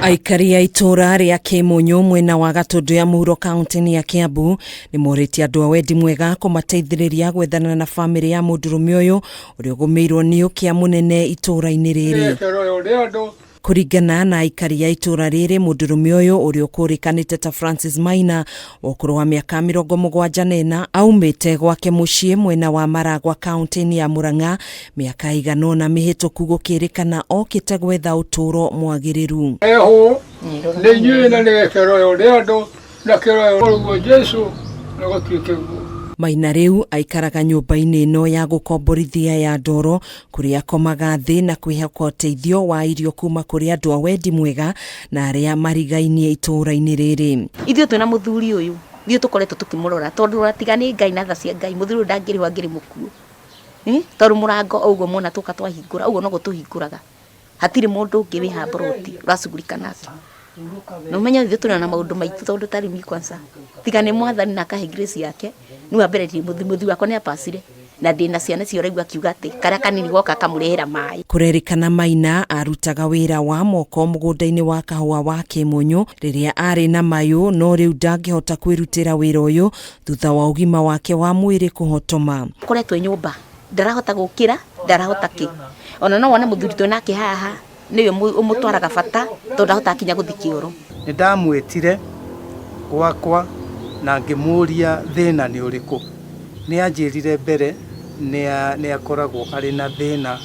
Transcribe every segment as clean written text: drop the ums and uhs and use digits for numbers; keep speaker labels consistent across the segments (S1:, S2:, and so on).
S1: Aikari a itura ria Kimunyu mwena wa Gatundu ya Mũhuro kaunti ya Kiambu ni morĩtie andũ a wendi mwega kũmateithĩrĩria gwethana na bamĩrĩ ya mũndũrũme ũyũ ũrĩa ũgũmĩirwo nĩ ũkĩa mũnene itũra-inĩ rĩrĩ. Kũringana na aikari ya itura rĩrĩ, mũndũrũme ũyũ ũrĩa ũkũrĩkanĩte ta Francis Maina wa ũkũrũ wa mĩaka 74 aumĩte gwake mũciĩ mwena wa Maragwa kaunti ya Murang'a mĩaka ĩigana ũna mĩhĩtũku, gũkĩrĩkana okĩte gwetha ũtũũro mwagĩrĩru. Maina rĩu aikaraga nyũmba-inĩ ĩno ya gũkomborithia ya ndoro, kũrĩa akomaga thĩ na kwĩhoka ũteithio wa irio kuma kũrĩ andũ a wendi mwega na arĩa marigainie itũra-inĩ rĩrĩ.
S2: Ithuĩ twĩna mũthuri ũyũ ithuĩ tũkoretwo tũkĩmũrora tondũ ratiga nĩ Ngai na tha cia Ngai, mũthuri ndangĩrĩho angĩrĩ mũkuũ tondũ mũrango ũguo mona tũka twahingũra ũguo noguo tũhingũraga, hatirĩ mũndũ ũngĩ wĩ ha boroti ũracugurika nake. No menya ithuĩ tũrĩ na maũndũ maitũ tondũ tarĩ mi kwanza tiga nĩ mwathani na akahe grace yake nĩ wa mbere mũthuri wakwa nĩ apacire na ndĩna ciana cio raigua kiuga atĩ karĩa kanini goka kamũrehera maĩ. Kũrerĩkana Maina arutaga wĩra wa moko mũgũnda-inĩ wa kahũa wa Kimunyu rĩrĩa arĩ na mayũ, no rĩu ndangĩhota kwĩrutĩra wĩra ũyũ thutha wa ũgima wake wa mwĩrĩ kũhotoma. Koretwo nyũmba ndarahota gũkĩra, ndarahota kĩ, ona no wone mũthuri twĩ nake haha niwe ũmũtwaraga bata tondũ ndahota kinya gũthi kĩoro.
S3: Nĩ ndamwĩtire gwakwa na ngĩmũria thĩna nĩ ũrĩkũ. Nĩ anjĩrire mbere nĩ akoragwo arĩ na thĩna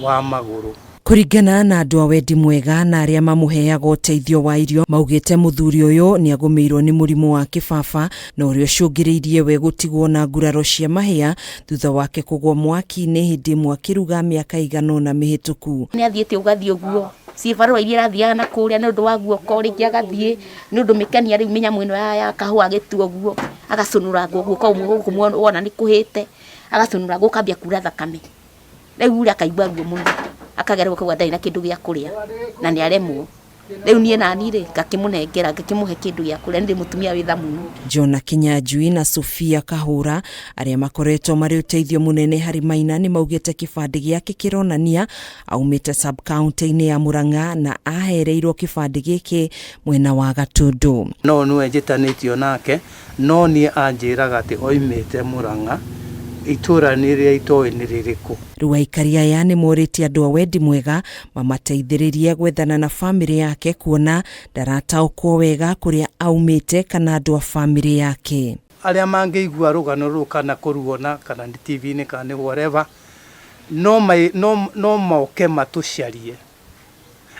S3: wa magũrũ. Kũringana na andũ a wendi mwega na arĩa mamũheaga ũteithio wa irio, maugĩte mũthuri ũyũ nĩ agũmĩirwo nĩ mũrimũ wa kĩbaba na ũrĩa ũcũngĩrĩirie we gũtigwo na nguraro cia mahĩa thutha wake kũgwa mwaki-inĩ hĩndĩ ĩmwe akĩruga mĩaka ĩigana ũna mĩhĩtũku. Nĩ athiĩte ũgathiĩ ũguo cibarũa iria arathiaga na kũrĩa nĩ ũndũ wa guoko rĩngĩ agathiĩ nĩ ũndũ mĩkania rĩu mĩnyamũ ĩno ya kahũa agĩtua ũguo agacũnũra guoko ũguo wona nĩ kũhĩte agacũnũra guo kambia kura thakame, rĩu ũrĩa akaigua ruo mũno akagerwo kũgwa ndarĩ na kĩndũ gĩa kũrĩa na nĩ aremwo. Rĩu niĩ nani rĩ ngakĩmũnengera ngakĩmũhe kĩndũ gĩa kũrĩa, nĩ mũtumia wĩ tha mũno. Jona Kinyanjui na Sofia Kahura arĩa makoretwo marĩ ũteithio mũnene harĩ Maina nĩ maugĩte kĩbandĩ gĩake kĩronania aumĩte sub county-inĩ ya Murang'a na ahereirwo kĩbandĩ gĩkĩ mwena wa Gatundu. No nĩwe njĩtanĩtio nake, no niĩ anjĩraga atĩ oimĩte Murang'a itura nĩrĩa itoĩ nĩ rĩrĩkũ. Rĩu aikari aya nĩ morĩtie andũ a wendi mwega mamateithĩrĩrie gwethana na bamĩrĩ yake, kuona ndarataũkwo wega kũrĩa aumĩte kana andũ a bamĩrĩ yake. Arĩa mangĩigua rũgano rũu kana kũruona kana nĩ TV-inĩ kana nĩ whatever, no moke matũcarie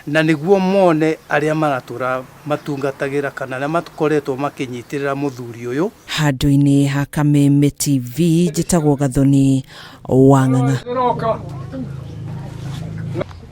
S3: na nĩguo mone arĩa maratũra matungatagĩra kana arĩa matukoretwo makĩnyitĩrĩra mũthuri ũyũ. Handũ-inĩ ha Kameme TV, njĩtagwo Gathoni wa Ng'ang'a.